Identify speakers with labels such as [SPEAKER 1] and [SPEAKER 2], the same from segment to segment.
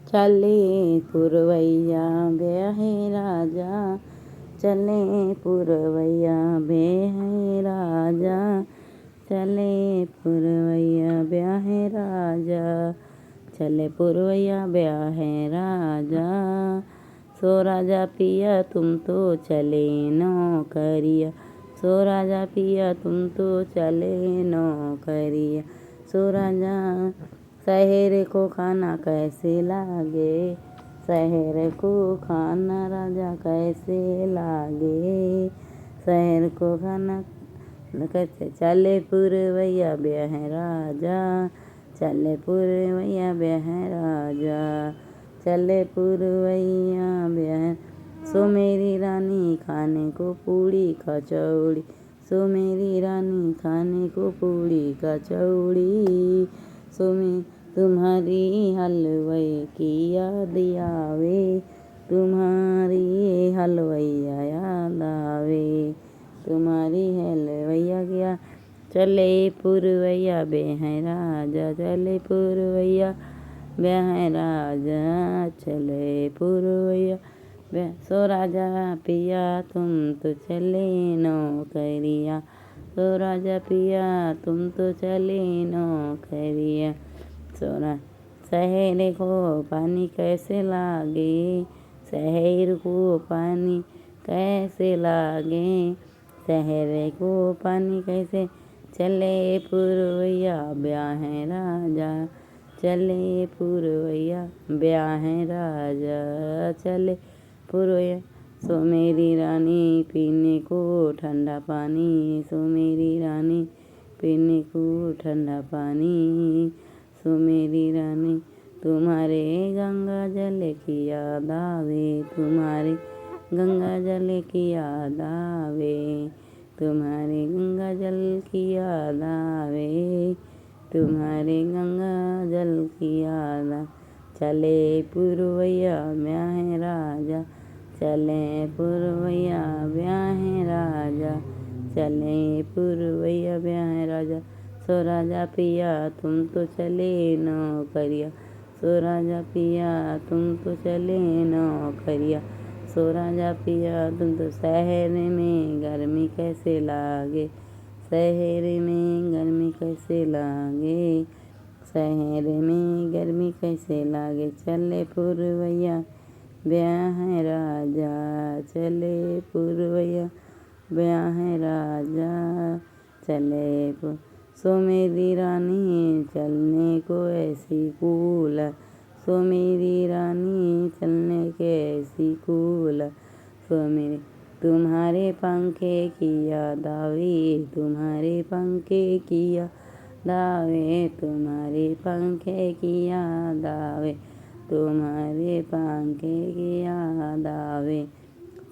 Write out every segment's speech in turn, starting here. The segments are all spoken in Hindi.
[SPEAKER 1] चले पुरवैया ब्याहे राजा, चले पुरवैया ब्याहे राजा, चले पुरवैया ब्याहे राजा, चले पुरवैया ब्याहे राजा। सो राजा पिया तुम तो चले नौकरिया, सो राजा पिया तुम तो चले नौकरिया। सो राजा शहर को खाना कैसे लागे, शहर को खाना राजा कैसे लागे, शहर को खाना कैसे। चले पुरवैया ब्याहे राजा, चले पुरवैया ब्याहे राजा, चले पुरवैया ब्याहे। सो मेरी रानी खाने को पूड़ी कचौड़ी, सो मेरी रानी खाने को पूड़ी कचौड़ी। सो मैं तुम्हारी हलवाई की याद आवे, तुम्हारी हलवैया याद आवे, तुम्हारी हलवैया गया। चले पुरवैया ब्याहे राजा, चले पुरवैया ब्याहे राजा, चले पुरवैया ब्याहे। सो राजा पिया तुम तो चले नौकरिया, सो राजा पिया तुम तो चले नौकरिया। शहर को पानी कैसे लागे, शहर को पानी कैसे लागे, शहर को पानी कैसे। चले पुरवैया ब्याहे राजा, चले पुरवैया ब्याहे राजा, चले पुरवैया। सो मेरी रानी पीने को ठंडा पानी, सो मेरी रानी पीने को ठंडा पानी, सो मेरी रानी। तुम्हारे गंगा जल की याद आवे, तुम्हारे गंगा जल की याद आवे, तुम्हारे गंगा जल की याद आवे, तुम्हारे गंगा जल की याद। चले पुरवैया ब्याहे राजा, चले पुरवैया ब्याहे राजा, चले पुरवैया ब्याहे राजा। सो राजा पिया तुम तो चले नौकरिया, सो राजा पिया तुम तो चले नौकरिया, सो राजा पिया तुम तो। शहर में गर्मी कैसे लागे, शहर में गर्मी कैसे लागे, शहर में गर्मी कैसे लागे। चले पुरवैया ब्याहे राजा, चले पुरवैया ब्याहे राजा, चले सो मेरी रानी चलने को ऐसी कूल, सो मेरी रानी चलने के ऐसी कूल। सो मेरे तुम्हारे पंखे की याद आवे, तुम्हारे पंखे की याद आवे, तुम्हारे पंखे की याद आवे, तुम्हारे पंखे की याद आवे,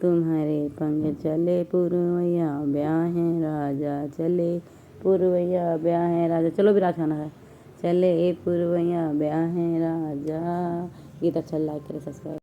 [SPEAKER 1] तुम्हारे पंखे। चले पुरवैया ब्याहे राजा, चले पुरवैया ब्याहे राजा। चलो भी रात खाना है। चले पुरवैया ब्याहे राजा। गीत अच्छा लाइक करें, सब्सक्राइब।